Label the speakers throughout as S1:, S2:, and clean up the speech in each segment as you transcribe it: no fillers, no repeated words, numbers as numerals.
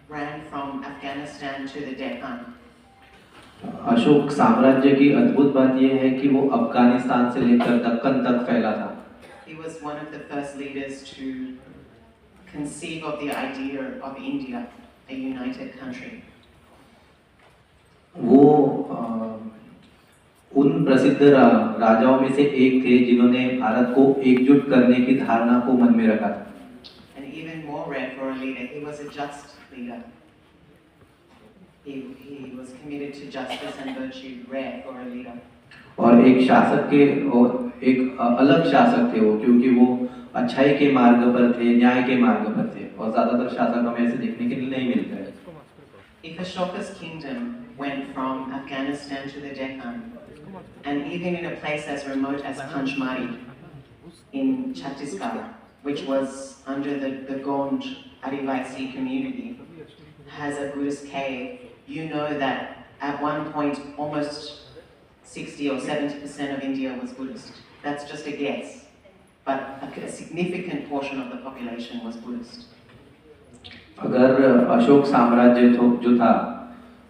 S1: ran from Afghanistan to the Deccan.
S2: Ashok साम्राज्य की अद्भुत बात यह है कि वो अफगानिस्तान से लेकर दक्कन तक फैला था।
S1: He was one of the first leaders to conceive of the idea of India, a united country.
S2: वो उन प्रसिद्ध राजाओं में से एक थे जिन्होंने भारत को एकजुट करने की धारणा को मन में रखा था।
S1: And even more rare for a leader, he was a just leader. He was committed to justice and virtue, rare for a leader.
S2: और एक शासक के और एक अलग शासक थे वो, क्योंकि वो अच्छाई के मार्ग पर थे, न्याय के मार्ग पर थे, और ज्यादातर शासक हमें ऐसे देखने के लिए नहीं मिलते हैं।
S1: If Ashoka's kingdom went from Afghanistan to the Deccan, and even in a place as remote as Panchmari in Chhattisgarh, which was under the Gond Adivasi community, has a Buddhist cave, you know that at one point almost 60 or 70% of India was Buddhist. That's just a guess, but a significant portion of the population was Buddhist.
S2: अगर अशोक साम्राज्य जो था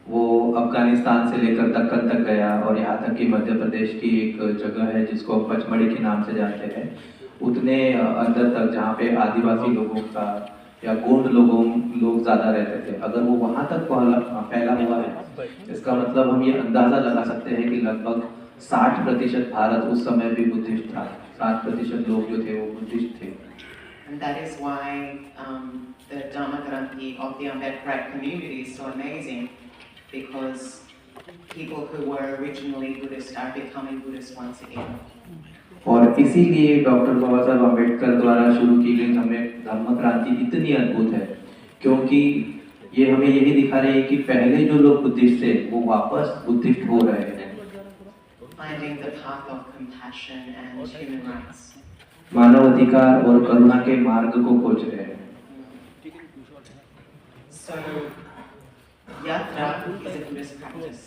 S2: वो अफगानिस्तान से लेकर दक्कन तक गया और यहाँ तक कि मध्य प्रदेश की एक जगह है जिसको पचमढ़ी के नाम से जानते हैं, उतने अंदर तक जहाँ पे आदिवासी लोगों का या गोंड लोग ज़्यादा रहते थे, अगर वो वहाँ तक फैला हुआ है, इसका मतलब हम ये अंदाज़ा लगा सकते हैं कि लगभग 60% भारत उस समय भी बुद्धिस्ट था। 60% लोग जो थे वो बुद्धिस्ट थे।
S1: And that is why the Dharma Granthi of the Ambedkar community is so amazing, because people who were originally Buddhist are becoming Buddhist once again.
S2: और इसीलिए डॉक्टर बाबा साहब अम्बेडकर द्वारा शुरू की गई धम्म क्रांति इतनी अद्भुत है, क्योंकि ये हमें यही दिखा रही है कि पहले जो लोग बुद्धिस्ट थे वो वापस बुद्धिस्ट हो रहे हैं।
S1: Finding the path of compassion and human rights.
S2: मानव अधिकार और करुणा के मार्ग को खोज रहे हैं।
S1: So, yatra is a Buddhist practice.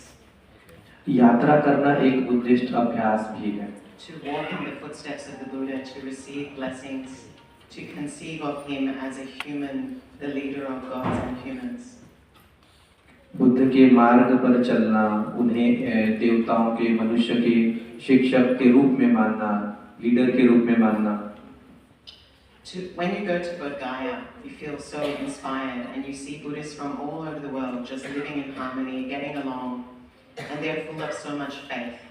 S2: यात्रा करना एक बुद्धिस्ट अभ्यास भी है।
S1: To walk in the footsteps of the Buddha, to receive blessings, to conceive of him as a human, the leader of gods and humans.
S2: Buddha के मार्ग पर चलना, उन्हें देवताओं के, मनुष्य के शिक्षक के रूप में मानना, लीडर के रूप में मानना।
S1: When you go to Bodh Gaya, you feel so inspired, and you see Buddhists from all over the world just living in harmony, getting along, and they're full of so much faith.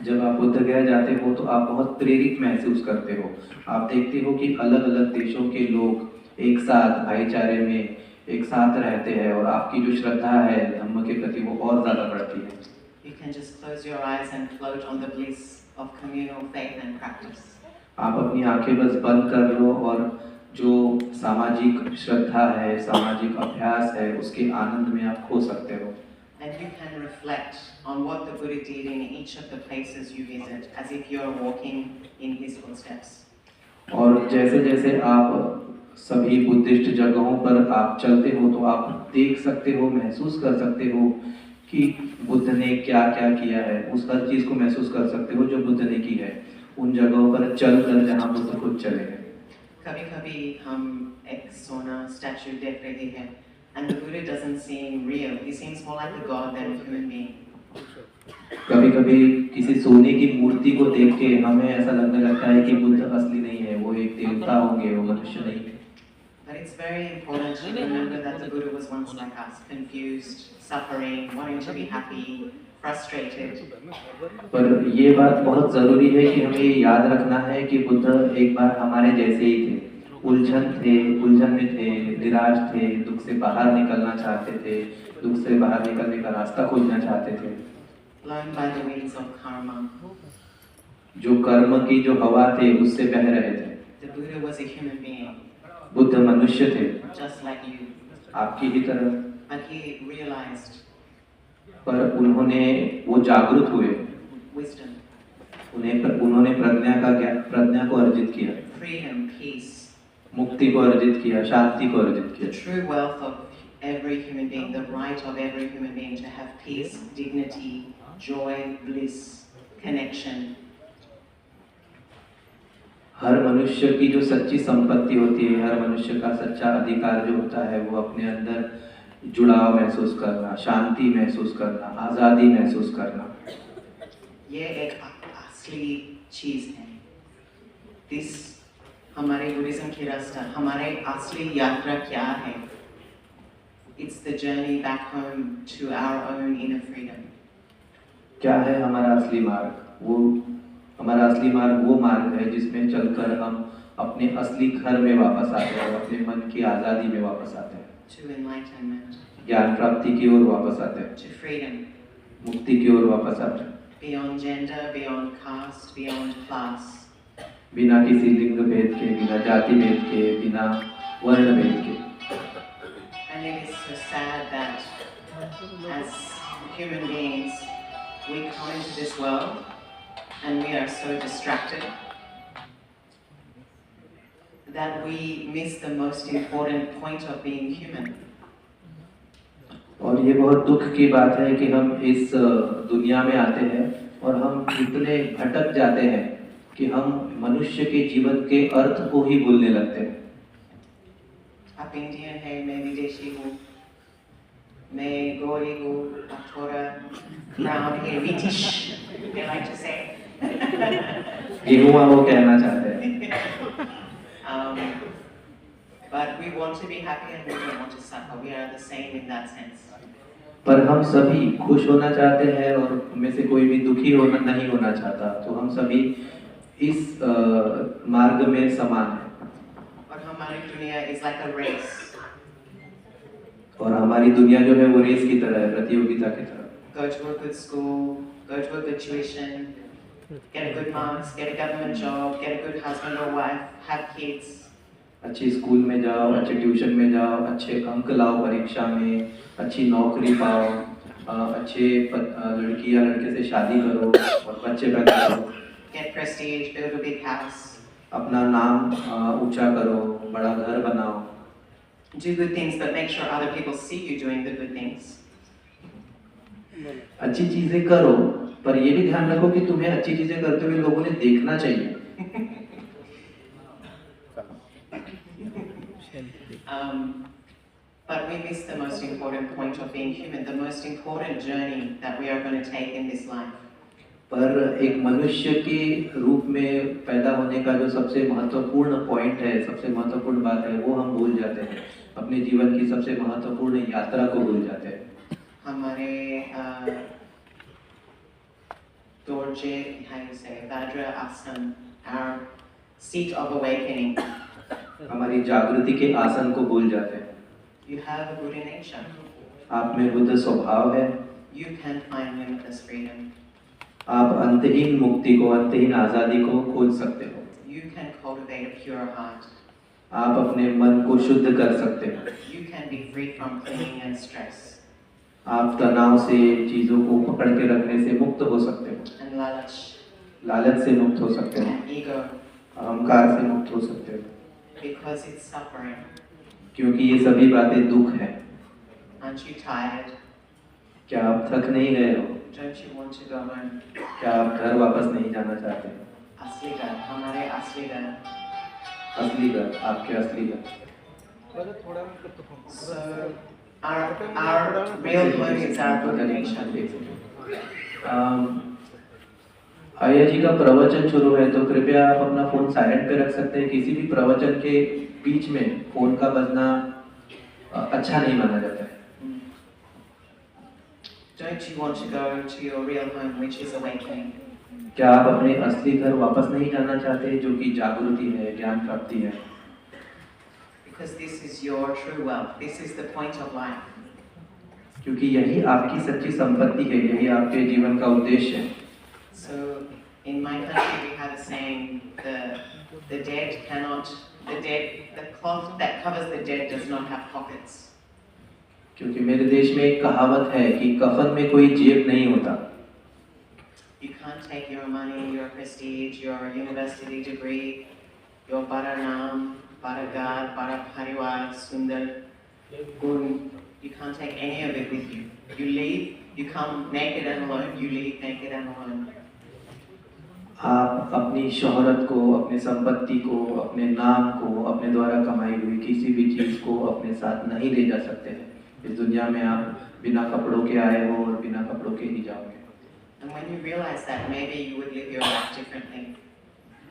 S2: जब आप बुद्ध गया जाते हो तो आप बहुत प्रेरित महसूस करते हो। आप देखते हो कि अलग-अलग देशों के लोग एक साथ भाईचारे में एक साथ रहते हैं, और आपकी जो श्रद्धा है धम्म के प्रति वो और ज़्यादा बढ़ती है।
S1: You can just close your eyes and float on the bliss of communal faith and practice.
S2: आप अपनी आंखें बस बंद कर लो और जो सामाजिक श्रद्धा है, सामाजिक अभ्यास है, उसके आनंद में आप खो सकते हो।
S1: And you can reflect on what the Buddha did in each of the places you visit, as if you're walking in his footsteps.
S2: और जैसे जैसे आप सभी बुद्धिस्ट जगहों पर आप चलते हो तो आप देख सकते हो, महसूस कर सकते हो कि बुद्ध ने क्या क्या किया है, उस हर चीज़ को महसूस कर सकते हो जो बुद्ध ने की है उन जगहों पर चलकर जहाँ बुद्ध खुद चले हैं।
S1: कभी-कभी हम एक सोना स्टैचू देख रहे हैं, and the Buddha doesn't seem real. He seems more like a god than a human being.
S2: कभी-कभी किसी सोने की मूर्ति को देख के हमें ऐसा लगने लगता है कि बुद्ध असली नहीं है, वो एक देवता होंगे, वो मनुष्य नहीं है।
S1: But it's very important to remember that the Buddha was once like us, confused, suffering, wanting to be happy, frustrated.
S2: पर ये बात बहुत ज़रूरी है कि हमें याद रखना है कि बुद्ध एक बार हमारे जैसे ही थे, उलझन में थे, निराश थे, दुख से बाहर निकलना चाहते थे, दुख से बाहर निकलने का रास्ता खोजना चाहते थे।
S1: Blown by the winds of karma.
S2: जो कर्म की जो हवा थे उससे बह रहे थे।
S1: The Buddha was a human being.
S2: Buddha मनुष्य थे,
S1: just like you.
S2: आपकी ही तरह।
S1: But he realized.
S2: पर उन्होंने वो जागरूक हुए।
S1: Wisdom.
S2: उन्होंने प्रज्ञा को अर्जित किया।
S1: Freedom, peace.
S2: मुक्ति को अर्जित किया, शांति को अर्जित किया।
S1: The true wealth of every human being, the right of every human being to have peace, dignity, joy, bliss, connection.
S2: हर मनुष्य की जो सच्ची संपत्ति होती है, हर मनुष्य का सच्चा अधिकार जो होता है, वो अपने अंदर जुड़ाव महसूस करना, शांति महसूस करना, आज़ादी महसूस करना।
S1: ये एक असली चीज है। दिस हमारे बुद्धिज्म की रास्ता, हमारे असली यात्रा क्या है? It's the journey back home to our own inner freedom.
S2: क्या है हमारा असली मार्ग? हमारा असली मार्ग वो मार्ग है जिसमें चलकर हम अपने असली घर में वापस आते हैं, अपने मन की आज़ादी में वापस आते हैं,
S1: To enlightenment,
S2: ज्ञान प्राप्ति की ओर वापस आते हैं,
S1: to freedom,
S2: मुक्ति की ओर वापस आते हैं,
S1: beyond gender, beyond caste, beyond class.
S2: बिना किसी लिंग भेद के, बिना जाति भेद के, बिना वर्ण भेद के।
S1: And it is so sad that as human beings, we come into this world and we are so distracted that we miss the most important point of being human.
S2: और ये बहुत दुख की बात है कि हम इस दुनिया में आते हैं और हम इतने भटक जाते हैं कि हम मनुष्य के जीवन के अर्थ को ही भूलने लगते हैं।
S1: आप इंडियन है, मैं विदेशी हूँ, मैं गोरी हूँ, आप थोड़ा ब्राउन है, British, they like to say.
S2: गेहुआ वो कहना चाहते हैं।
S1: But we want to be happy and we don't want to suffer. We are the same in that sense.
S2: पर हम सभी खुश होना चाहते हैं और में से कोई भी दुखी होना नहीं होना चाहता, तो हम सभी इस मार्ग में समान हैं।
S1: और हमारी दुनिया is like a race.
S2: और हमारी दुनिया जो है वो रेस की तरह है, प्रतियोगिता की तरह।
S1: Go to a good school, go to a good tuition, get a good marks, get a government job, get a good husband or wife, have kids.
S2: अच्छी स्कूल में जाओ, अच्छे ट्यूशन में जाओ, अच्छे अंक लाओ परीक्षा में, अच्छी नौकरी पाओ, अच्छे लड़की या लड़के से शादी करो और बच्चे पैदा करो।
S1: Get prestige, build a big house.
S2: अपना नाम ऊंचा करो, बड़ा घर बनाओ।
S1: Do good things, but make sure other people see you doing the good things.
S2: अच्छी चीजें करो, पर ये भी ध्यान रखो कि तुम्हें अच्छी चीजें करते हुए लोगों ने देखना चाहिए।
S1: But we miss the most important point of being human, the most important journey that we are going to take in this life.
S2: पर एक मनुष्य के रूप में पैदा होने का जो सबसे महत्वपूर्ण पॉइंट है, सबसे महत्वपूर्ण बात है, वो हम भूल जाते हैं। अपने जीवन की सबसे महत्वपूर्ण यात्रा को भूल जाते हैं।
S1: हमारे dorje, how you say, Vajra Asan, our seat of awakening.
S2: हमारी जागृति के आसन को भूल जाते हैं।
S1: You have a Buddha nature.
S2: आप में बुद्ध स्वभाव है।
S1: You can find limitless freedom.
S2: आप अंतहीन मुक्ति को, अंतहीन आजादी को खोज सकते हो।
S1: You can cultivate a pure heart.
S2: आप अपने मन को शुद्ध कर सकते हो।
S1: You can be free from clinging and stress.
S2: आप तनाव से, चीजों को पकड़ के रखने से मुक्त हो सकते हो।
S1: And lalach.
S2: लालच से मुक्त हो सकते हो।
S1: And ego.
S2: अहंकार से मुक्त हो सकते हो।
S1: Because it's suffering.
S2: क्योंकि ये सभी बातें दुख है।
S1: Aren't you tired?
S2: क्या आप थक नहीं गए हो?
S1: Don't you want to go home?
S2: क्या आप घर वापस नहीं जाना चाहते?
S1: असली घर, हमारे असली घर।
S2: असली घर, आपके असली घर।
S1: So our real home is our Buddha nature.
S2: Arya ji का प्रवचन शुरू है, तो कृपया आप अपना फोन साइलेंट पे रख सकते हैं। किसी भी प्रवचन के बीच में फोन का बजना अच्छा नहीं माना जाता है।
S1: Don't you want to go to your real home, which is awakening?
S2: क्या आप अपने असली घर वापस नहीं जाना चाहते, जो कि जागृति है, ज्ञान प्राप्ति है?
S1: Because this is your true wealth. This is the point of life.
S2: क्योंकि यही आपकी सच्ची संपत्ति है, यही आपके जीवन का उद्देश्य है।
S1: So in my country we have a saying: the cloth that covers the dead does not have pockets.
S2: क्योंकि मेरे देश में एक कहावत है कि कफन में कोई जेब नहीं होता।
S1: You can't take your money, your prestige, your university degree, your bara naam, bara gar, bara parivar, sundar, gun. You can't take any of it with you. You leave, you come naked and alone, you leave naked and alone.
S2: आप अपनी शोहरत को, अपनी संपत्ति को, अपने नाम को, अपने द्वारा कमाई हुई किसी भी चीज़ को अपने साथ नहीं ले जा सकते हैं। इस दुनिया में आप बिना कपड़ों के आए हो और बिना कपड़ों के ही जाओगे।
S1: And when you realize that, maybe you would live your life differently.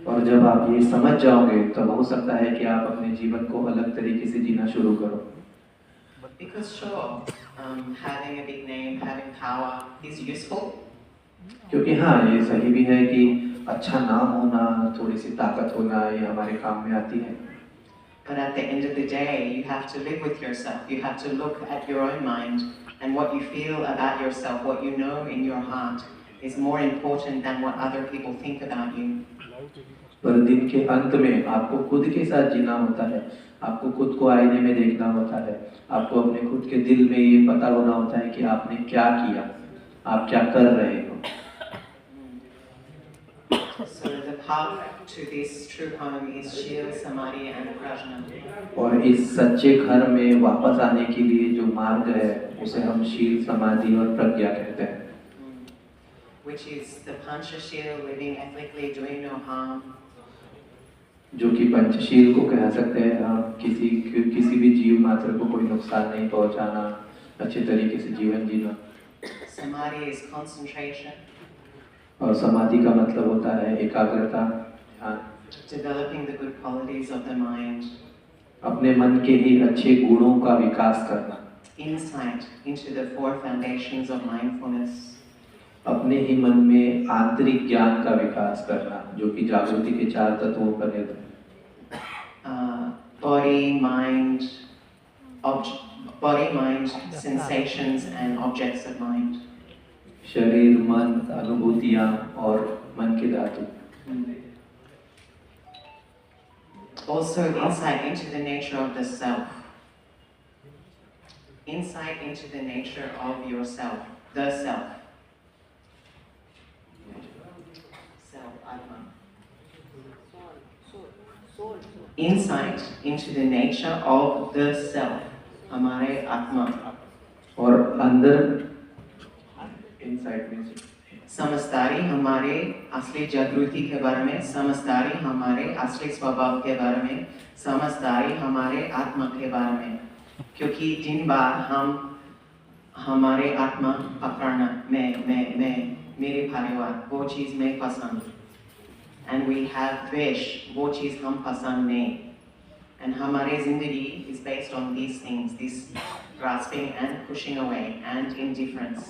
S2: और जब आप ये समझ जाओगे तब हो सकता है कि आप अपने जीवन को अलग तरीके से जीना शुरू करो।
S1: Because sure, having a big name, having power is useful.
S2: क्योंकि हाँ, ये सही भी है कि अच्छा नाम होना, थोड़ी सी ताकत होना, ये हमारे काम में आती है।
S1: But at the end of the day, you have to live with yourself. You have to look at your own mind, and what you feel about yourself, what you know in your heart, is more important than what other people think about you.
S2: पर दिन के अंत में आपको खुद के साथ जीना होता है, आपको खुद को आईने में देखना होता है, आपको अपने खुद के दिल में ये पता होना होता है कि आपने क्या किया, आप क्या कर रहे हो।
S1: So the path to this true home is Shil, Samadhi and Prajna.
S2: और इस सच्चे घर में वापस आने के लिए जो मार्ग है उसे हम शील, समाधि और प्रज्ञा कहते हैं।
S1: Which is the Panchashil, living ethically, doing no harm.
S2: जो कि पंचशील को कह सकते हैं हम, किसी भी जीव मात्र को कोई नुकसान नहीं पहुंचाना, अच्छे तरीके से जीवन जीना।
S1: Samadhi is concentration.
S2: और समाधि का मतलब होता है एकाग्रता, ध्यान।
S1: Developing the good qualities of the mind.
S2: अपने मन के ही अच्छे गुणों का विकास करना।
S1: Insight into the four foundations of mindfulness.
S2: अपने ही मन में आंतरिक ज्ञान का विकास करना, जो कि जागृति के 4 तत्वों पर निर्भर है।
S1: Body, mind, sensations and objects of mind.
S2: शरीर, मन, अनुभूतियाँ और मन के धातु।
S1: Also insight into the nature of the self. Insight into the nature of yourself, the self. Self, Atma. Insight into the nature of the self, हमारे आत्मा।
S2: और अंदर इनसाइट में
S1: समझदारी हमारे असली जागृति के बारे में, समझदारी हमारे असली स्वभाव के बारे में, समझदारी हमारे आत्मा के बारे में। क्योंकि दिन बार हम हमारे आत्मा पकड़ना, मैं मेरे परिवार, वो चीज़ मैं पसंद, and we have द्वेष, वो चीज़ हम पसंद नहीं, and हमारे जिंदगी is based on these things, this grasping and pushing away and indifference.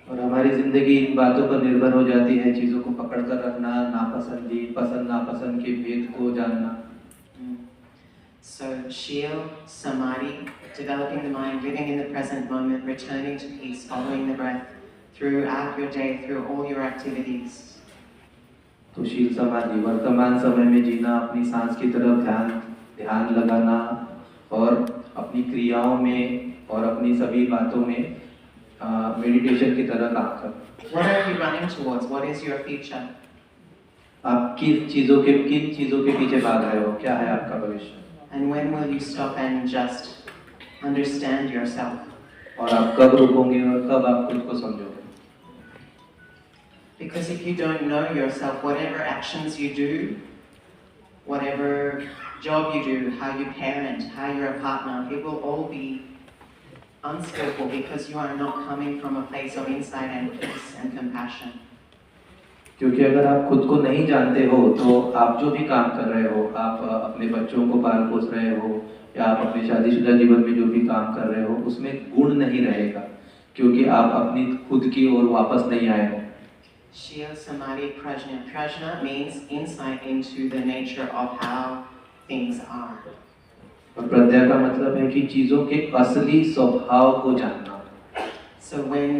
S2: और हमारी जिंदगी इन बातों पर निर्भर हो जाती है, चीज़ों को पकड़ कर रखना, नापसंदी, पसंद नापसंद के भेद को जानना।
S1: So Shil, Samadhi, developing the mind, living in the present moment, returning to peace, following the breath throughout your day, through all your activities.
S2: तो शील समाधि, वर्तमान समय में जीना, अपनी सांस की तरफ ध्यान लगाना और अपनी क्रियाओं में और अपनी सभी बातों में मेडिटेशन की तरह काम करना।
S1: What are you running towards? What is your future?
S2: आप किन चीज़ों के पीछे भाग रहे हो? क्या है आपका भविष्य?
S1: And when will you stop and just understand yourself?
S2: और आप कब रुकोगे और कब आप खुद को समझोगे?
S1: Because if you don't know yourself, whatever actions you do, whatever job you do, how you parent, how you're a partner, it will all be unskillful because you are not coming from a place of insight and peace and compassion.
S2: क्योंकि अगर आप खुद को नहीं जानते हो तो आप जो भी काम कर रहे हो, आप अपने बच्चों को पाल पोस रहे हो या आप अपने शादीशुदा जीवन में जो भी काम कर रहे हो उसमें गुण नहीं रहेगा, क्योंकि आप अपनी खुद की ओर वापस नहीं आए हो।
S1: Shil, Samadhi, Prajna. Prajna means insight into the nature of how things are.
S2: और प्रज्ञा का मतलब है कि चीजों के असली स्वभाव को जानना।
S1: So when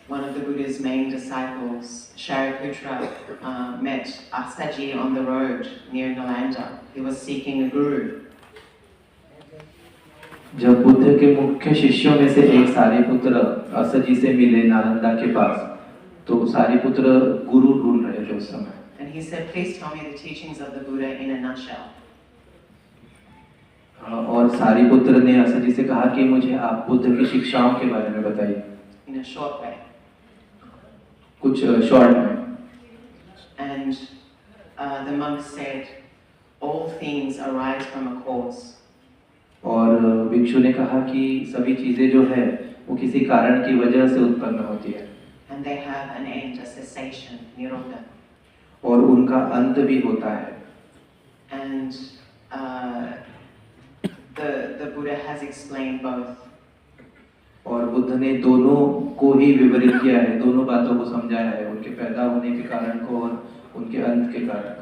S1: one of the Buddha's main disciples, Shariputra, met Asaji on the road near Nalanda, he was seeking a guru.
S2: जब बुद्ध के मुख्य शिष्यों में से एक सारिपुत्र असजी से मिले नालंदा के पास, तो सारिपुत्र गुरु ढूंढ रहे थे उस समय।
S1: And he said, "Please tell me the teachings of the Buddha in a nutshell."
S2: और सारिपुत्र ने असजी से कहा कि मुझे आप बुद्ध की शिक्षाओं के बारे में बताइए।
S1: in a short way.
S2: कुछ शॉर्ट में।
S1: And the monk said, all things arise from a cause.
S2: और भिक्षु ने कहा कि सभी चीजें जो है वो किसी कारण की वजह से उत्पन्न होती है।
S1: And they have an end, a cessation, nirodha.
S2: और उनका अंत भी होता है।
S1: And the Buddha has explained both.
S2: और बुद्ध ने दोनों को ही विवरित किया है, दोनों बातों को समझाया है, उनके पैदा होने के कारण को और उनके अंत के कारण।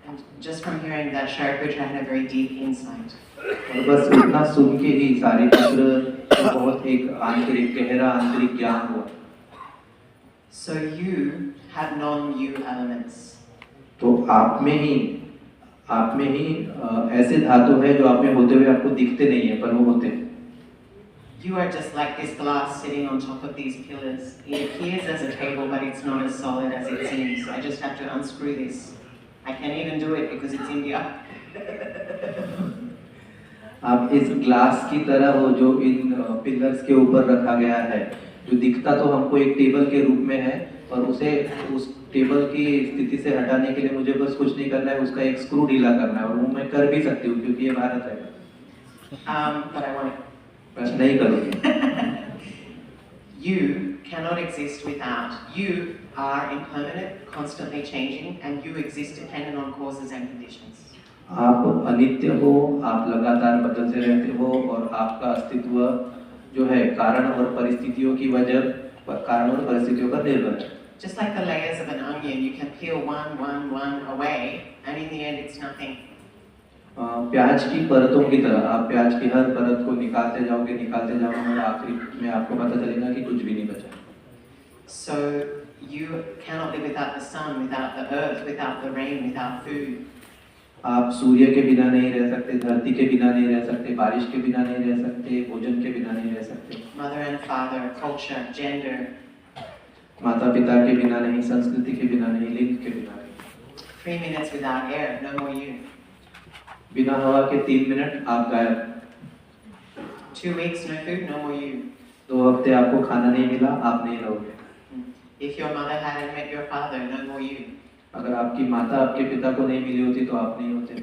S1: And just from hearing that, Shariputra had a very deep insight.
S2: और बस इतना सुन के ही सारिपुत्र को बहुत एक आंतरिक गहरा आंतरिक ज्ञान हुआ।
S1: So you have non-you elements.
S2: तो आप में ही ऐसे धातु है जो आप में होते हुए आपको दिखते नहीं है, पर वो होते हैं।
S1: You are just like this glass sitting on top of these pillars. It appears as a table, but it's not as solid as it seems. I just have to unscrew this. I can't even do it because it's India.
S2: आप इस glass की तरह हो जो इन pillars के ऊपर रखा गया है, जो दिखता तो हमको एक टेबल के रूप में है, और उसे उस टेबल की स्थिति से हटाने के लिए मुझे बस कुछ नहीं करना है, उसका एक स्क्रू ढीला करना है, और वो मैं कर भी सकती हूँ क्योंकि ये भारत है।
S1: But I want
S2: बस नहीं करूँगी।
S1: You cannot exist without. You are impermanent, constantly changing, and you exist dependent on causes and conditions.
S2: आप अनित्य हो, आप लगातार बदलते रहते हो, और आपका अस्तित्व जो है कारण और परिस्थितियों की वजह कारण और परिस्थितियों पर निर्भर है।
S1: Just like the layers of an onion, you can peel one away, and in the end, it's nothing.
S2: प्याज की परतों की तरह आप प्याज की हर परत को निकालते जाओगे और आखिरी में आपको पता चलेगा कि कुछ भी नहीं बचा।
S1: So you cannot live without the sun, without the earth, without the rain, without food.
S2: आप सूर्य के बिना नहीं रह सकते, धरती के बिना नहीं रह सकते, बारिश के बिना नहीं रह सकते, भोजन के बिना नहीं रह सकते।
S1: Mother and father, culture, gender.
S2: माता पिता के बिना नहीं, संस्कृति के बिना नहीं, लिंग के बिना नहीं।
S1: 3 minutes without air, no more you.
S2: बिना हवा के 3 मिनट आप गायब।
S1: 2 weeks, no food, no more you.
S2: 2 हफ्ते आपको खाना नहीं मिला, आप नहीं रहोगे।
S1: If your mother hadn't met your father, no more you.
S2: अगर आपकी माता आपके पिता को नहीं मिली होती तो आप नहीं होते।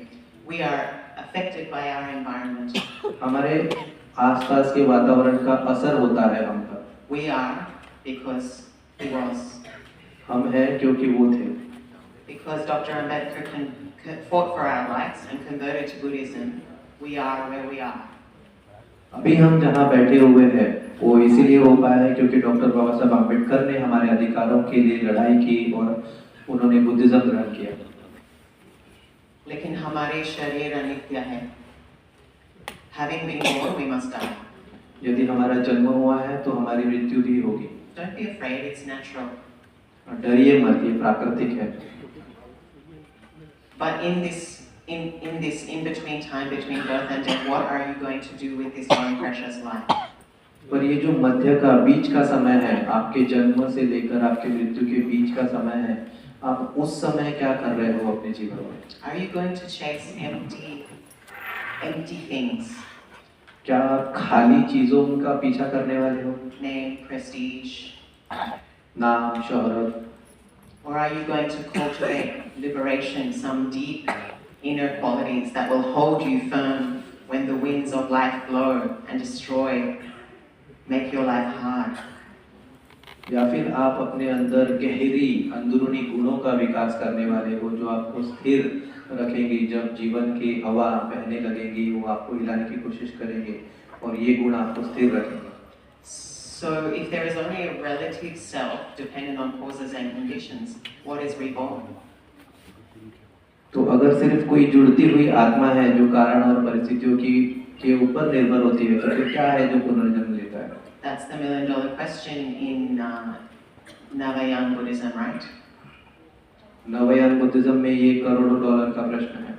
S1: We are affected by our environment.
S2: हमारे आसपास के वातावरण का असर होता है हम पर।
S1: We are because he was.
S2: हम हैं क्योंकि वो थे।
S1: Because Dr. Ambedkar fought for our rights and converted to Buddhism, we are where we are.
S2: अभी हम जहाँ बैठे हुए हैं वो इसीलिए हो पाया है क्योंकि डॉक्टर बाबा साहब अम्बेडकर ने हमारे अधिकारों के लिए लड़ाई की और उन्होंने बुद्धिज्म ग्रहण किया।
S1: लेकिन हमारे शरीर अनित्य है। Having been born, we must die.
S2: यदि हमारा जन्म हुआ है तो हमारी मृत्यु भी होगी।
S1: Don't be afraid, it's natural.
S2: डरिए मत, ये प्राकृतिक है।
S1: But in this in-between time between birth and death, what are you going to do with this one precious life?
S2: पर ये जो मध्य का बीच का समय है, आपके जन्म से लेकर आपके मृत्यु के बीच का समय है, आप उस समय क्या कर रहे हो अपने जीवन में?
S1: Are you going to chase empty things?
S2: क्या खाली चीजों का पीछा करने वाले हो?
S1: Name, prestige.
S2: नाम, शोहरत।
S1: Or are you going to cultivate liberation, some deep inner qualities that will hold you firm when the winds of life blow and destroy, make your life hard?
S2: या फिर आप अपने अंदर गहरी अंदरूनी गुणों का विकास करने वाले हो जो आपको स्थिर रखेंगे जब जीवन की हवा बहने लगेगी, वो आपको हिलाने की कोशिश करेंगे और ये गुण आपको स्थिर रखेंगे।
S1: So if there is only a relative self dependent on causes and conditions, what is reborn?
S2: तो अगर सिर्फ कोई जुड़ती हुई आत्मा है जो कारण और परिस्थितियों के ऊपर निर्भर होती है तो फिर क्या है जो पुनर्जन्म लेता है?
S1: That's the $1 million question in Navayan Buddhism, right?
S2: Navayana Buddhism में ये करोड़ों डॉलर का प्रश्न है।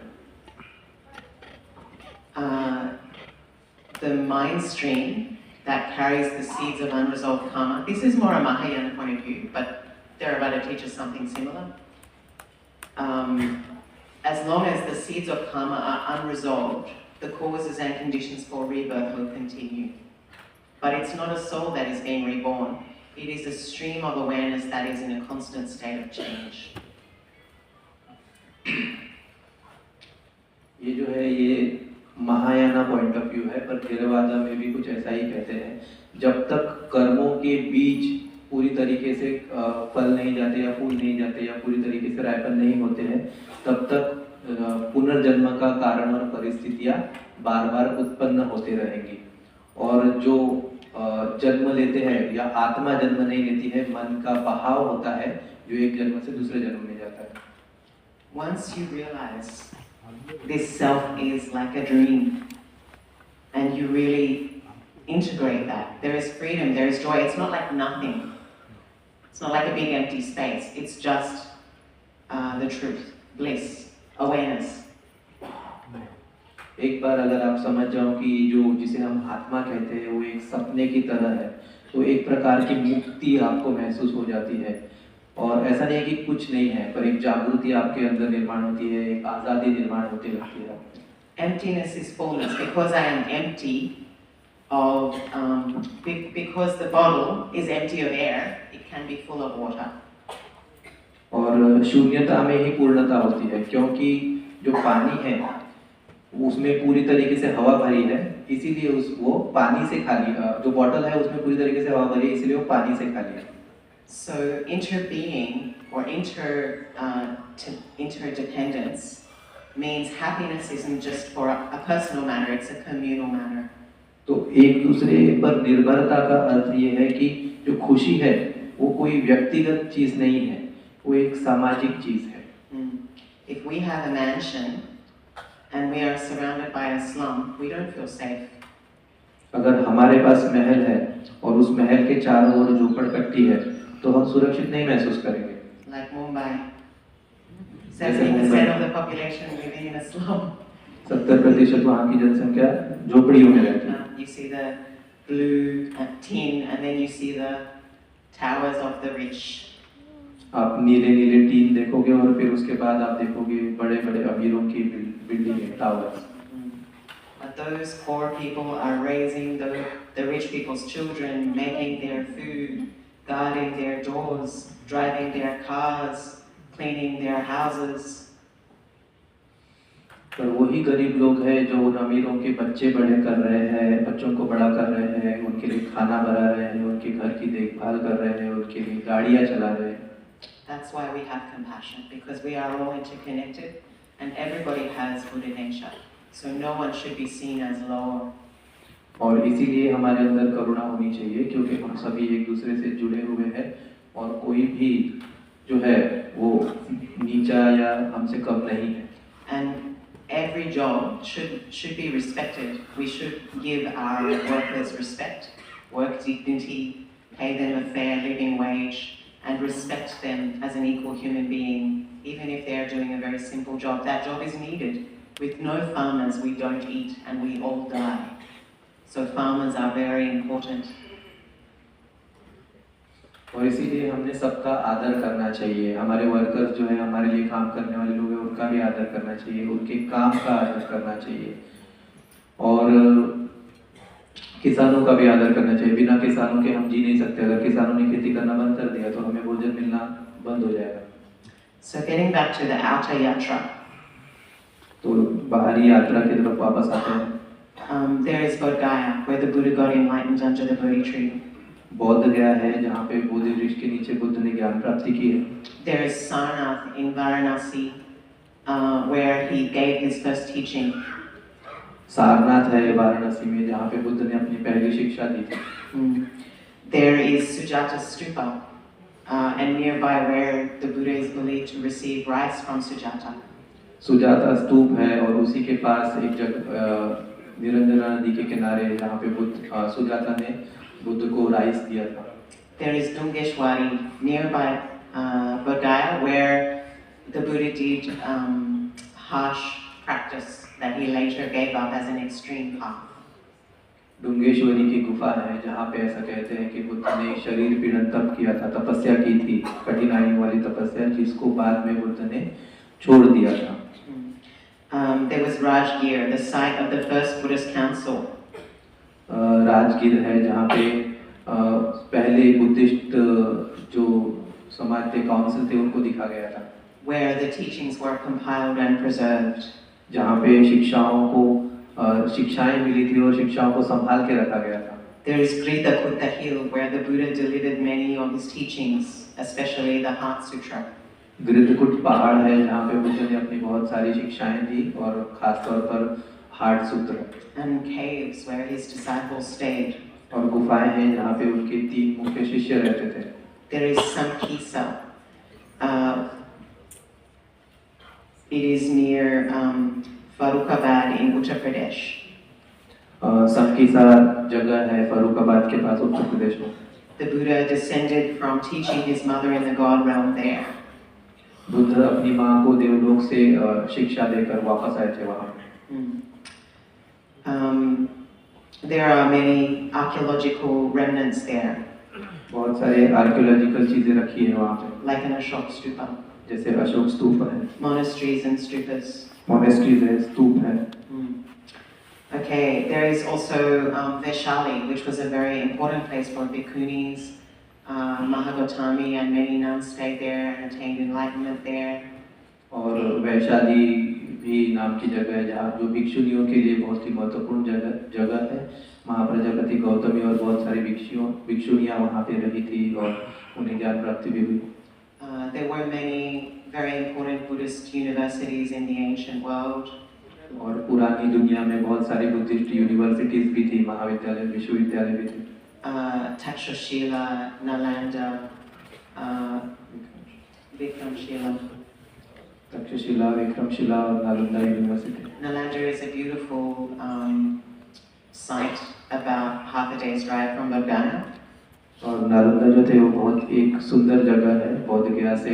S1: The mind stream that carries the seeds of unresolved karma. This is more a Mahayana point of view, but Theravada teaches something similar. As long as the seeds of karma are unresolved, the causes and conditions for rebirth will continue. But it's not a soul that is being reborn. It is a stream of awareness that is in a constant state of change.
S2: ये जो है ये Mahayana point of view है, पर थेरवादा में भी कुछ ऐसा ही कहते हैं, जब तक कर्मों के बीज पूरी तरीके से फल नहीं जाते या फूल नहीं जाते या पूरी तरीके से रायपन नहीं होते हैं, तब तक पुनर्जन्म का कारण और परिस्थितियां बार बार उत्पन्न होते रहेंगी। और जो जन्म लेते हैं या आत्मा जन्म नहीं लेती है, मन का बहाव होता है जो एक जन्म से दूसरे जन्म में जाता है।
S1: Once you realize this self is like a dream and you really integrate that, there is freedom, there is joy. It's not like nothing. It's not like a big empty space. It's just the truth, bliss, awareness.
S2: एक बार अगर आप समझ जाओ कि जो जिसे हम आत्मा कहते हैं वो एक सपने की तरह है, तो एक प्रकार की मुक्ति आपको महसूस हो जाती है। और ऐसा नहीं है कि कुछ नहीं है, पर एक जागृति आपके अंदर निर्माण होती है, एक आज़ादी निर्माण होती रहती है।
S1: Emptiness is fullness. Because I am empty of, because the bottle is empty of air, it can be full of water.
S2: और शून्यता में ही पूर्णता होती है, क्योंकि जो पानी है उसमें पूरी तरीके से हवा भरी है, इसीलिए वो पानी से खाली, जो बॉटल है उसमें पूरी तरीके से हवा भरी है, इसीलिए वो पानी से खाली है।
S1: So interbeing or interdependence means happiness isn't just for a personal matter, it's a communal matter.
S2: तो एक दूसरे पर निर्भरता का अर्थ ये है कि जो खुशी है वो कोई व्यक्तिगत चीज नहीं है, वो एक सामाजिक चीज है।
S1: If we have a mansion and we are surrounded by a slum, we don't feel safe.
S2: अगर हमारे पास महल है और उस महल के चारों ओर झोपड़पट्टी है, तो हम सुरक्षित नहीं महसूस करेंगे।
S1: Like Mumbai, 70% of the population living in a slum.
S2: 70% वहाँ की जनसंख्या झोपड़ियों में रहती है।
S1: You see the blue tin, and then you see the towers of the rich.
S2: आप नीले नीले टीन देखोगे और फिर उसके बाद आप देखोगे बड़े बड़े अमीरों की building, towers.
S1: But those poor people are raising the rich people's children, making their food, guarding their doors, driving their cars, cleaning their houses.
S2: पर वही गरीब लोग हैं जो उन अमीरों के बच्चे बड़े कर रहे हैं, बच्चों को बड़ा कर रहे हैं, उनके लिए खाना बना रहे हैं, उनके घर की देखभाल कर रहे हैं, उनके लिए गाड़ियाँ चला रहे हैं।
S1: That's why we have compassion, because we are all interconnected and everybody has Buddha nature. So no one should be seen as lower.
S2: और इसीलिए हमारे अंदर करुणा होनी चाहिए, क्योंकि हम सभी एक दूसरे से जुड़े हुए हैं और कोई भी जो है वो नीचा या हमसे कम नहीं है।
S1: And every job should be respected. We should give our workers respect, work dignity, pay them a fair living wage, and respect them as an equal human being, even if they are doing a very simple job. That job is needed. With no farmers, we don't eat and we all die. So farmers are very important.
S2: और इसीलिए हमने सबका आदर करना चाहिए। हमारे workers जो है, हमारे लिए काम करने वाले लोग हैं, उनका भी आदर करना चाहिए, उनके काम का आदर करना चाहिए और किसानों का भी आदर करना चाहिए। बिना किसानों के हम जी नहीं सकते। अगर किसानों ने खेती करना बंद कर दिया तो हमें भोजन मिलना बंद हो जाएगा।
S1: So getting back to the outer yatra.
S2: तो बाहरी यात्रा की तरफ वापस आते हैं।
S1: There is Bodh Gaya, where the Buddha got enlightened under the Bodhi tree.
S2: बौद्ध गया है जहाँ पे बोधि वृक्ष के नीचे बुद्ध ने ज्ञान प्राप्ति की है।
S1: There is Sarnath in Varanasi, where he gave his first teaching.
S2: Sarnath है वाराणसी में जहाँ पे बुद्ध ने अपनी पहली शिक्षा दी थी।
S1: There is Sujata Stupa, and nearby where the Buddha is believed to receive rice from Sujata.
S2: Sujata स्तूप है और उसी के पास एक जगह निरंजना नदी के किनारे जहाँ पे सुजाता ने बुद्ध को राइस दिया था।
S1: There is Dungeshwari nearby Bodh Gaya, where the Buddha did harsh practice that he later gave up as an extreme path.
S2: Dungeshwari की गुफा है जहाँ पे ऐसा कहते हैं कि बुद्ध ने शरीर पीड़न तप किया था, तपस्या की थी, कठिनाई वाली तपस्या, जिसको बाद में बुद्ध ने छोड़ दिया था।
S1: There was Rajgir, the site of the first Buddhist council.
S2: Rajgir है जहाँ पे पहले बुद्धिस्ट जो समाज थे, काउंसिल थे, उनको दिखा गया था,
S1: where the teachings were compiled and preserved.
S2: जहाँ पे शिक्षाओं को शिक्षाएं मिली थी और शिक्षाओं को संभाल के रखा गया था।
S1: There is Grita Kutta Hill, where the Buddha delivered many of his teachings, especially the Heart Sutra.
S2: गृद्धकुट पहाड़ है जहाँ पे बुद्ध ने अपनी बहुत सारी शिक्षाएं दी और खासतौर पर हार्ट सूत्र,
S1: And caves where his disciples stayed.
S2: और गुफाएं हैं जहाँ पे उनके 3 मुख्य शिष्य रहते थे।
S1: There is Samkisa. It is near Farrukhabad in Uttar Pradesh.
S2: समकीसा जगह है फरुखाबाद के पास उत्तर प्रदेश में।
S1: The Buddha descended from teaching his mother in the God realm there.
S2: Buddha अपनी माँ को देवलोक से शिक्षा देकर वापस आए थे वहाँ।
S1: There are many archaeological remnants there,
S2: बहुत सारे आर्कियोलॉजिकल चीजें रखी है वहाँ पे,
S1: like an Ashok stupa,
S2: जैसे अशोक स्तूप है,
S1: monasteries and stupas.
S2: मोनेस्ट्रीज है, स्तूप है।
S1: Okay, there is also Vaishali, which was a very important place for bhikkhunis. Mahagotami and many nuns stayed there and attained enlightenment there.
S2: और वैशाली भी नाम की जगह है जहाँ जो भिक्षुनियों के लिए बहुत ही महत्वपूर्ण जगह है। महाप्रजापति गौतमी और बहुत सारी भिक्षुनियाँ वहाँ पे रही थी और उन्हें ज्ञान प्राप्ति भी हुई।
S1: There were many very important Buddhist universities in the ancient world.
S2: और पुरानी दुनिया में बहुत सारी बुद्धिस्ट यूनिवर्सिटीज भी थी, महाविद्यालय, विश्वविद्यालय भी थे।
S1: Takshashila, Nalanda, Vikramshila.
S2: Takshashila, Vikramshila और Nalanda university.
S1: Nalanda is a beautiful site about half a day's drive from Bodhgaya.
S2: और नालंदा जो थे वो बहुत एक सुंदर जगह है, बोधगया से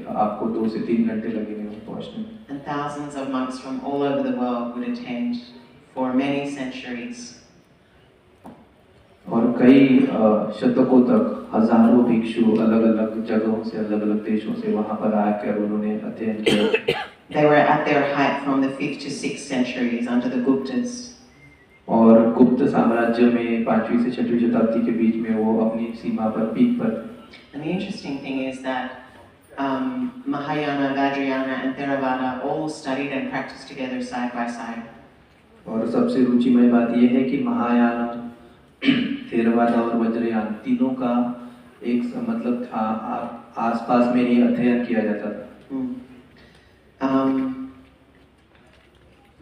S2: आपको 2 से 3 घंटे लगेंगे पहुंचने में।
S1: And thousands of monks from all over the world would attend for many centuries.
S2: और कई शतकों तक हजारों भिक्षु अलग-अलग जगहों से, अलग-अलग देशों से वहां पर आकर उन्होंने अध्ययन किया।
S1: They were at their height from the 5th to 6th centuries under the Guptas.
S2: और गुप्त साम्राज्य में 5वीं से 6वीं शताब्दी के बीच में वो अपनी सीमा पर, पीक पर।
S1: And the interesting thing is that Mahayana, Vajrayana and Theravada all studied and practiced together side by side.
S2: और सबसे रुचिमय बात यह है कि महायान, थेरवाद और वज्रयान तीनों का एक मतलब था, आसपास में ही अध्ययन किया जाता था।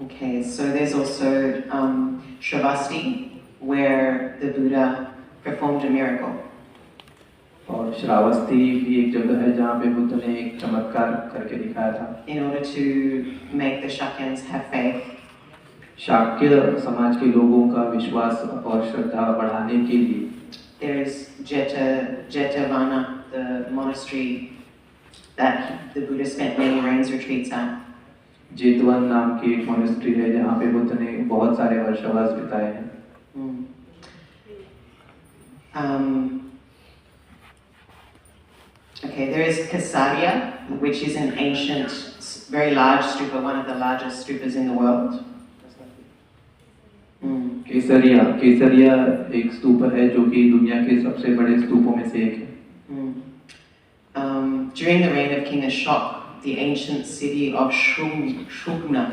S1: Okay, so there's also Shravasti, where the Buddha performed a miracle.
S2: और श्रावस्ती भी एक जगह है जहाँ पे बुद्ध ने एक चमत्कार करके दिखाया था।
S1: In order to make the Shakyans have faith.
S2: Shakya समाज के लोगों का विश्वास और श्रद्धा बढ़ाने के लिए
S1: There is Jetavana, the monastery that the Buddha spent many rains retreats at.
S2: Jetavana नाम की एक मोनेस्ट्री है जहाँ पे बुद्ध ने बहुत सारे वर्षावास बिताए हैं।
S1: Okay, there is Kasaria, which is an ancient, very large stupa, one of the largest stupas in the world.
S2: केसरिया एक स्तूप है जो कि दुनिया के सबसे बड़े स्तूपों में से एक है।
S1: During the reign of King Ashok, the ancient city of Shugna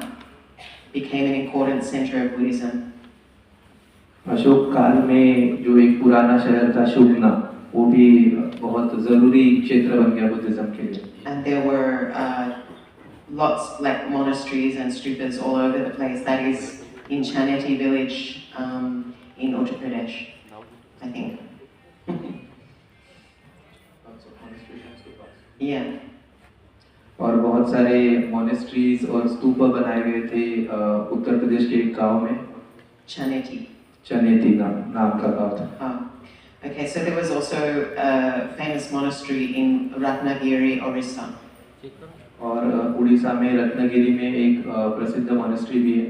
S1: became an important center of Buddhism.
S2: Ashok काल में जो एक पुराना शहर था शुगना, वो भी बहुत जरूरी क्षेत्र बन गया बुद्धिज्म के लिए।
S1: And there were lots like monasteries and stupas all over the place. That is in Chaneti village in Uttar Pradesh, I think. Yeah.
S2: और बहुत सारे मोनेस्ट्रीज और स्तूपा बनाए गए थे उत्तर प्रदेश के एक गांव में।
S1: Chaneti.
S2: चनेती नाम का गांव था।
S1: Okay, so there was also a famous monastery in Ratnagiri, Orissa.
S2: और उड़ीसा में रत्नगिरी में एक प्रसिद्ध मोनेस्ट्री भी है।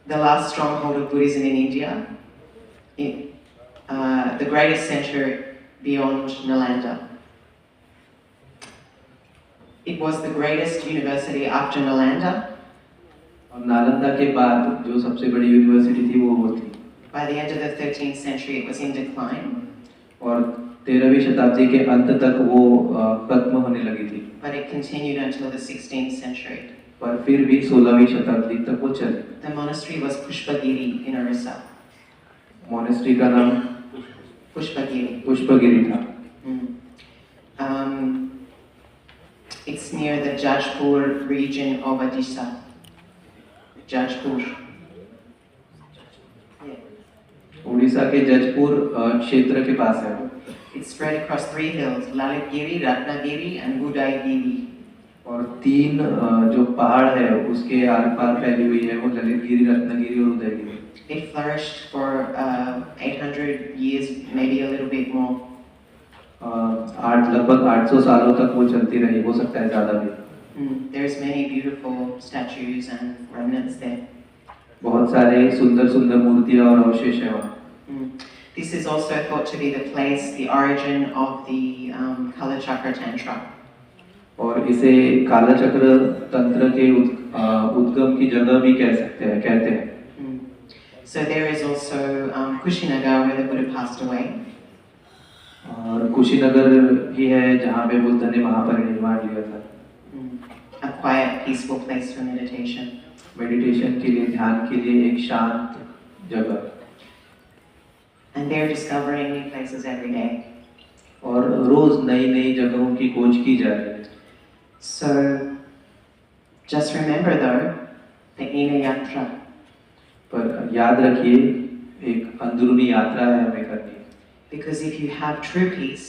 S1: The last stronghold of Buddhism in India, the greatest center beyond Nalanda. It was the greatest university after Nalanda.
S2: और नालंदा के बाद जो सबसे बड़ी यूनिवर्सिटी थी वो थी
S1: By the end of the 13th century, it was in decline,
S2: और 13वीं शताब्दी के अंत तक वो खत्म होने लगी थी,
S1: but it continued until the 16th century.
S2: पर फिर भी 16वीं शताब्दी तक वो चली।
S1: The monastery was Pushpagiri in Orissa.
S2: Monastery का नाम
S1: Pushpagiri.
S2: पुष्पगिरी था।
S1: It's near the Jajpur region of Odisha. Jajpur.
S2: Orissa के जजपुर क्षेत्र के पास है वो।
S1: It's spread across 3 hills, Lalitgiri, Ratnagiri and Udaygiri.
S2: और 3 जो पहाड़ है उसके आर पार फैली हुई है वो ललितगिरी, रत्नगिरी और Udayagiri.
S1: It flourished for 800 years, maybe a little bit more.
S2: लगभग 800 सालों तक वो चलती रही, हो सकता है ज़्यादा भी।
S1: There's many beautiful statues and remnants there.
S2: बहुत सारे सुंदर सुंदर मूर्तियाँ और अवशेष हैं वहाँ।
S1: This is also thought to be the place, the origin of the Kalachakra Tantra.
S2: और इसे काला चक्र तंत्र के उद्गम की जगह भी कहते हैं।
S1: So there is also Kushinagar where the Buddha passed away.
S2: और कुशीनगर ही है जहाँ पे बुद्ध ने महापरिनिर्वाण लिया था।
S1: A quiet, peaceful place for meditation.
S2: Meditation के लिए, ध्यान के लिए एक शांत जगह।
S1: And they're discovering new places every day.
S2: और रोज नई नई जगहों की खोज की जा रही है।
S1: So just remember though, the inner yatra.
S2: पर याद रखिए एक अंदरूनी यात्रा है हमें करनी।
S1: Because if you have true peace,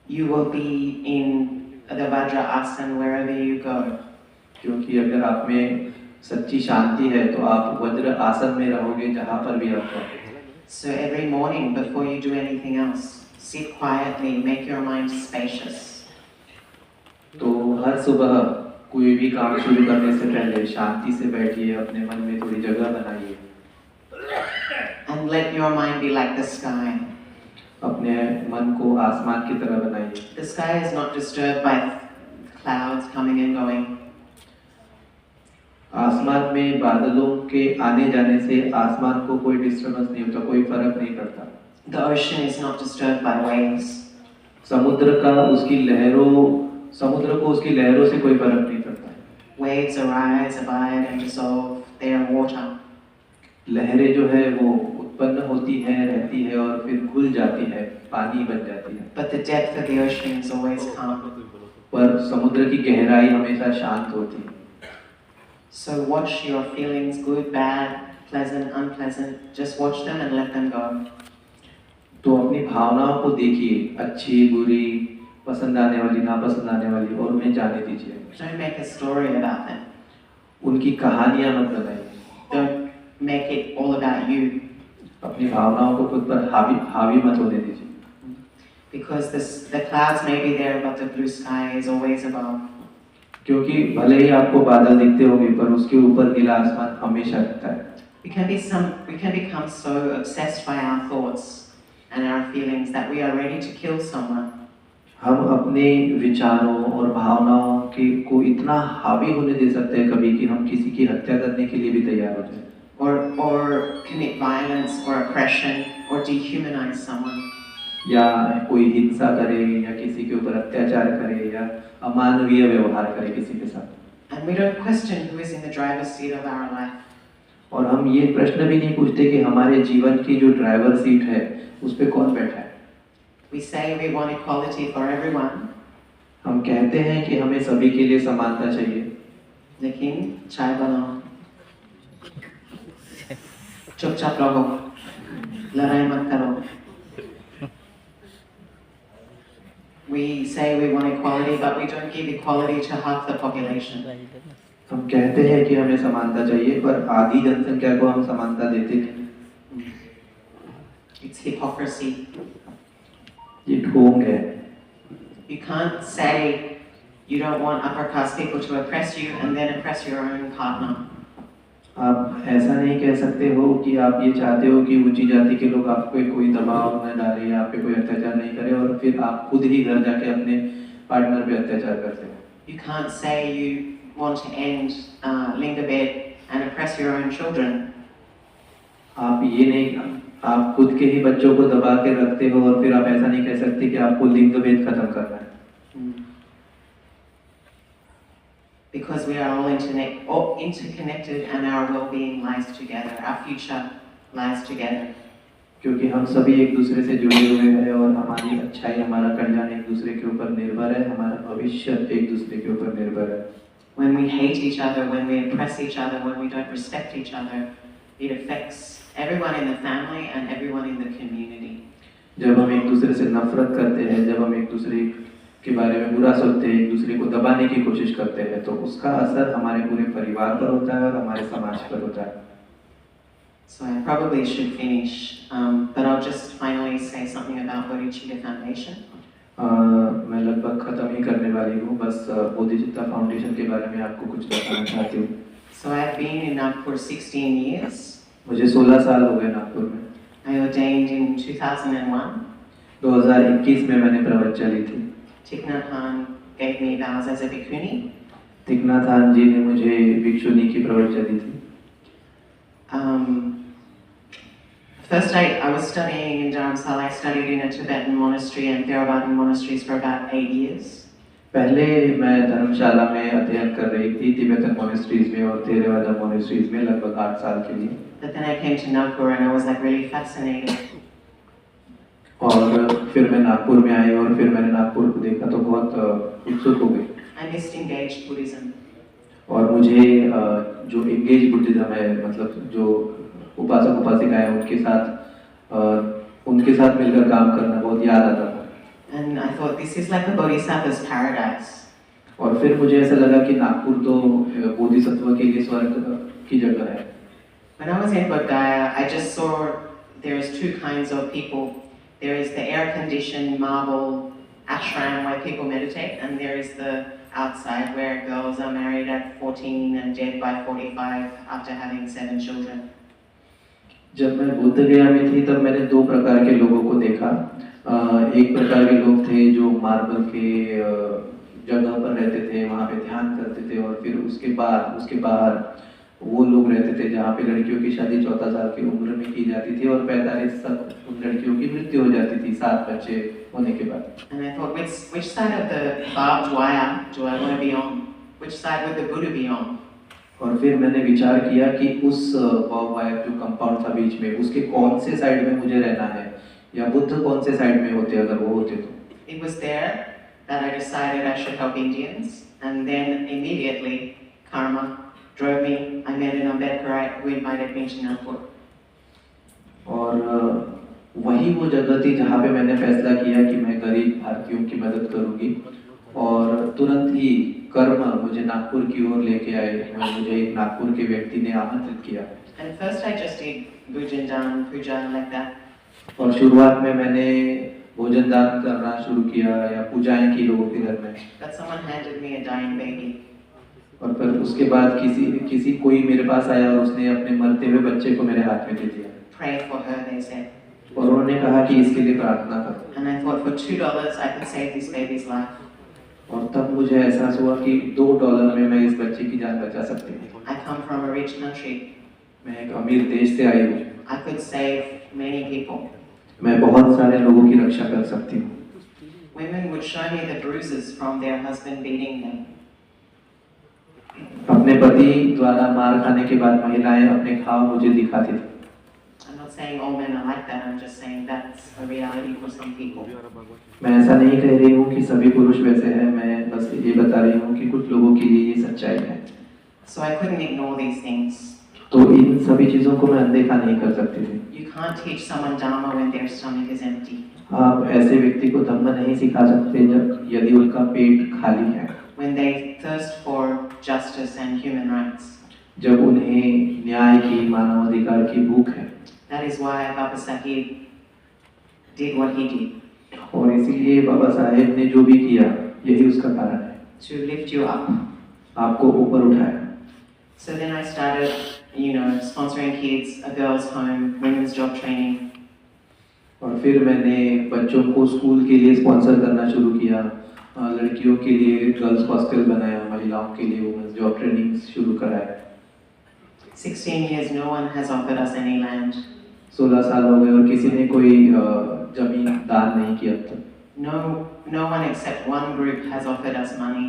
S1: you will be in the Vajra Asana wherever you go.
S2: क्योंकि अगर आप में सच्ची शांति है तो आप वज्र आसन में रहोगे जहाँ पर भी आप रहोगे।
S1: So every morning before you do anything else, sit quietly, make your mind spacious.
S2: तो हर सुबह कोई भी काम शुरू करने से पहले शांति से बैठिए, अपने मन में थोड़ी जगह बनाइए।
S1: And let your mind be like the sky.
S2: अपने मन को आसमान की तरह बनाइए।
S1: The sky is not disturbed by clouds coming and going.
S2: आसमान में बादलों के आने जाने से आसमान को कोई डिस्टर्बेंस नहीं होता, कोई फर्क नहीं पड़ता।
S1: The ocean is not disturbed by waves.
S2: समुद्र को उसकी लहरों से कोई फर्क नहीं पड़ता।
S1: Waves arise, abide and dissolve. They are water.
S2: लहरें जो है वो उत्पन्न होती है, रहती है और फिर घुल जाती है, पानी बन जाती है।
S1: But the depth of the ocean is always calm.
S2: पर समुद्र की गहराई हमेशा शांत होती है।
S1: So watch your feelings, good, bad, pleasant, unpleasant. Just watch them and let them go.
S2: तो अपनी भावनाओं को देखिए, अच्छी, बुरी, पसंद आने वाली, नापसंद आने वाली, और उन्हें जाने दीजिए।
S1: Don't make a story about them.
S2: उनकी कहानियां मत बनाइए।
S1: Don't make it all about you.
S2: अपनी भावनाओं को खुद पर हावी मत होने दीजिए।
S1: Because the clouds may be there, but the blue sky is always above.
S2: क्योंकि भले ही आपको बादल दिखते होंगे पर उसके ऊपर नीला आसमान हमेशा रहता है।
S1: We can become so obsessed by our thoughts and our feelings that we are ready to kill someone.
S2: हम अपने विचारों और भावनाओं को इतना हावी होने दे सकते हैं कभी कि हम किसी की हत्या करने के लिए भी तैयार हो जाए।
S1: Or commit violence or oppression or dehumanize someone.
S2: या कोई हिंसा करे या किसी के ऊपर अत्याचार करे या अमानवीय व्यवहार करे किसी के साथ।
S1: And we don't question who is in the driver's seat of our life.
S2: और हम ये प्रश्न भी नहीं पूछते कि हमारे जीवन की जो ड्राइवर सीट है उस पे कौन बैठा है।
S1: We say we want equality for everyone.
S2: हम कहते हैं कि हमें सभी के लिए समानता चाहिए।
S1: लेकिन चाय बनाओ, चुपचाप रहो, लड़ाई मत करो। We say we want equality, but we don't give equality to half the population.
S2: हम कहते हैं कि हमें समानता चाहिए पर आधी जनसंख्या को हम समानता देते नहीं।
S1: It's hypocrisy.
S2: ये ढोंग है।
S1: You can't say you don't want upper caste people to oppress you and then oppress your own partner.
S2: आप ऐसा नहीं कह सकते हो कि आप ये चाहते हो कि ऊंची जाति के लोग आप पे कोई दबाव न डाले, आप पे कोई अत्याचार नहीं करे और फिर आप खुद ही घर जाके अपने पार्टनर पे अत्याचार करते हो।
S1: You can't say you want to end Lingabed and oppress your own children.
S2: आप ये नहीं, आप खुद के ही बच्चों को दबा के रखते हो और फिर आप ऐसा नहीं कह सकते कि आपको लिंग भेद खत्म करना है।
S1: Because we are all interconnected and our well-being lies together, our future lies together.
S2: क्योंकि हम सभी एक दूसरे से जुड़े हुए हैं और हमारी अच्छाई, हमारा कल्याण एक दूसरे के ऊपर निर्भर है, हमारा भविष्य एक दूसरे के ऊपर निर्भर है।
S1: When we hate each other, when we oppress each other, when we don't respect each other, it affects everyone in the family and everyone in the community.
S2: जब हम एक दूसरे से नफरत करते हैं, जब हम एक दूसरे के बारे में बुरा सोचते हैं, एक दूसरे को दबाने की कोशिश करते हैं, तो उसका असर हमारे पूरे परिवार पर होता है और हमारे समाज पर होता है।
S1: So I probably should finish, but I'll just finally say something about Bodhicitta Foundation.
S2: मैं लगभग खत्म ही करने वाली हूँ, बस बोधिचित्ता फाउंडेशन के बारे में आपको कुछ बताना चाहती हूँ।
S1: So I've been in Nagpur 16 years.
S2: मुझे 16 साल हो गए नागपुर में।
S1: I ordained in 2001.
S2: 2021 में मैंने प्रवचन ली थी।
S1: Thich Nhat Hanh gave me vows as a bhikkhuni.
S2: Thich Nhat Hanh ji ने मुझे भिक्षुनी की प्रवचन दी थी।
S1: First I was studying in Dharamsala. I studied in a Tibetan monastery and Theravadan monasteries for about 8 years.
S2: पहले मैं धर्मशाला में अध्ययन कर रही थी, तिब्बतन मोनेस्ट्रीज में और थेरेवादा मोनेस्ट्रीज में लगभग 8 साल के लिए।
S1: But then I came to Nagpur and I was like really fascinated.
S2: और फिर मैं नागपुर में आई और फिर मैंने नागपुर को देखा तो बहुत उत्सुक हो गई।
S1: I missed engaged Buddhism.
S2: और मुझे जो एंगेज बुद्धिज्म है, मतलब जो उपासक उपासिकाएं हैं उनके साथ मिलकर काम करना बहुत याद आता था।
S1: And I thought this is like a bodhisattva's paradise.
S2: और फिर मुझे ऐसा लगा कि नागपुर तो बोधिसत्व के लिए स्वर्ग की जगह है।
S1: When I was in Bodh Gaya, I just saw there's two kinds of people. There is the air-conditioned marble ashram where people meditate, and there is the outside where girls are married at 14 and dead by 45 after having 7 children.
S2: जब मैं बुद्ध गया में थी तब मैंने दो प्रकार के लोगों को देखा। एक प्रकार के लोग थे जो मार्बल के जगह पर रहते थे, वहाँ पे ध्यान करते थे, और फिर उसके बाहर वो लोग रहते थे जहाँ पे लड़कियों की शादी 14 साल की उम्र में की जाती थी और 45 तक उन लड़कियों की मृत्यु हो जाती थी 7 बच्चे होने के बाद।
S1: And I thought, which side of the barbed wire do I want to be on? Which side would the Buddha be on?
S2: और फिर मैंने विचार किया कि उस बॉब वायर जो कंपाउंड था बीच में, उसके कौन से साइड में मुझे रहना है, या बुद्ध कौन से साइड में होते अगर वो होते तो।
S1: It was there that I decided I should help Indians, and then immediately karma drove me. I met an Ambedkarite who invited me to Nagpur.
S2: और वही वो जगह थी जहाँ पे मैंने फैसला किया कि मैं गरीब भारतीयों की मदद करूंगी, और तुरंत ही कर्म मुझे नागपुर की ओर लेके आए। मुझे एक नागपुर के व्यक्ति ने आमंत्रित किया।
S1: And first I just did Bhujandan, puja like that.
S2: और शुरुआत में मैंने भोजन दान करना शुरू किया या पूजाएं की लोगों के घर में।
S1: But someone handed me a dying baby.
S2: और फिर उसके बाद कोई मेरे पास आया और उसने अपने मरते हुए बच्चे को मेरे हाथ में दे दिया।
S1: Pray for her, they said.
S2: और उन्होंने कहा कि इसके लिए प्रार्थना करो।
S1: And I thought for $2 I could save this baby's life.
S2: और तब मुझे एहसास हुआ कि $2 में मैं इस बच्चे की जान बचा सकती हूँ।
S1: I come from a rich country.
S2: मैं एक अमीर देश से आई हूँ।
S1: I could save many people.
S2: मैं बहुत सारे लोगों की रक्षा कर सकती हूँ।
S1: Women would show me the bruises from their husband beating them.
S2: अपने पति द्वारा मार खाने के बाद महिलाएं अपने घाव मुझे दिखाती थी।
S1: I'm not saying all men are like that. I'm just saying that's a reality for some people.
S2: मैं ऐसा नहीं कह रही हूँ कि सभी पुरुष वैसे हैं, मैं बस ये बता रही हूँ कि कुछ लोगों के लिए ये सच्चाई है।
S1: So I couldn't ignore these things.
S2: तो इन सभी चीजों को मैं अनदेखा नहीं कर सकती थी।
S1: You can't teach someone Dharma when their stomach is empty.
S2: आप ऐसे व्यक्ति को धम्म नहीं सिखा सकते यदि उनका पेट खाली है।
S1: When they thirst for justice and human rights.
S2: जब उन्हें न्याय की, मानवाधिकार की भूख है।
S1: That is why Baba Sahib did what he did.
S2: और इसीलिए बाबा साहेब ने जो भी किया, यही उसका कारण है।
S1: To lift you up.
S2: आपको ऊपर उठाया।
S1: So then I started, sponsoring kids, a girls' home, women's job training.
S2: और फिर मैंने बच्चों को स्कूल के लिए स्पॉन्सर करना शुरू किया, लड़कियों के लिए गर्ल्स हॉस्टल बनाया, महिलाओं के लिए वुमेन्स जॉब ट्रेनिंग शुरू कराया।
S1: 16 years, no one has offered us any land.
S2: 16 साल हो गए और किसी ने कोई जमीन दान नहीं की अब तक।
S1: No one except one group has offered us money.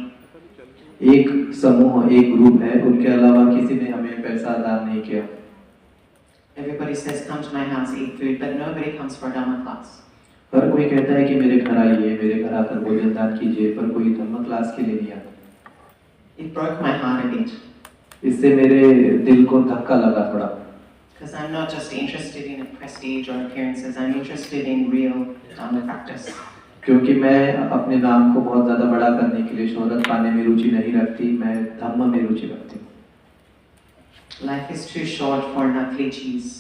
S2: एक समूह, एक ग्रुप है, उनके अलावा किसी ने हमें पैसा दान नहीं किया।
S1: Everybody says, come to my house, eat food, but nobody comes for a Dhamma class.
S2: हर कोई कहता है कि मेरे घर आइए, मेरे घर आकर भोजन दान कीजिए, पर कोई धर्म क्लास के लिए नहीं आता।
S1: It broke my heart a bit.
S2: इससे मेरे दिल को धक्का लगा थोड़ा।
S1: Because I'm not just interested in prestige or appearances, I'm interested in real Dhamma practice.
S2: क्योंकि मैं अपने नाम को बहुत ज़्यादा बड़ा करने के लिए शोहरत पाने में रुचि नहीं रखती, मैं धम्म में रुचि रखती हूँ।
S1: Life is too short for nakli cheese.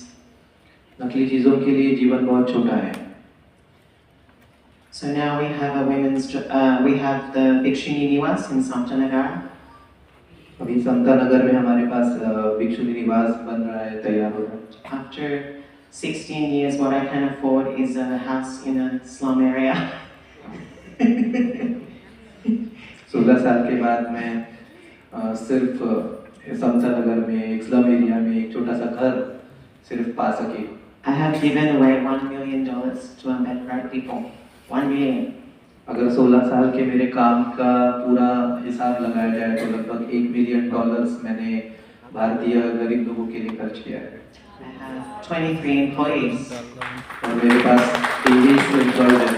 S2: नकली चीज़ों के लिए जीवन बहुत छोटा है।
S1: So now we have the Bhikshuni Niwas in Samtanagar.
S2: अभी समता नगर में हमारे पास भिक्षुनी निवास बन रहा है, तैयार हो रहा है।
S1: After 16 years, what I can afford is a house in a slum area.
S2: 16 साल के बाद मैं सिर्फ समता नगर में एक स्लम एरिया में एक छोटा सा घर सिर्फ पा सकी।
S1: I have given away $1 million to Ambedkar people. 1 million.
S2: अगर 16 साल के मेरे काम का पूरा हिसाब लगाया जाए तो लगभग $1 मिलियन मैंने भारतीय गरीब लोगों के लिए खर्च किया है।
S1: I have 23 employees.
S2: और मेरे पास 23 एम्प्लॉयज हैं।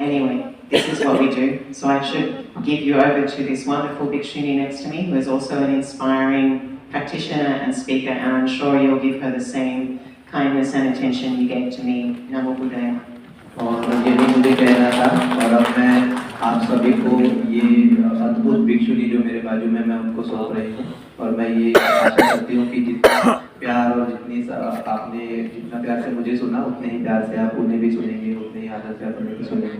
S1: Anyway, this is what we do. So I should give you over to this wonderful Bhikshuni next to me, who is also an inspiring practitioner and speaker, and I'm sure you'll give her the same kindness and attention you gave to me. Namo Buddhaya.
S2: और यही मुझे कहना था, और अब मैं आप सभी को ये अद्भुत भिक्षुनी जो मेरे बाजू में मैं उनको सौंप रही हूँ, और मैं ये आशा करती हूँ कि जितना प्यार और जितना प्यार से मुझे सुना, उतने ही प्यार से आप उन्हें भी सुनेंगे, उतने ही आदर से आप उन्हें भी सुनेंगे।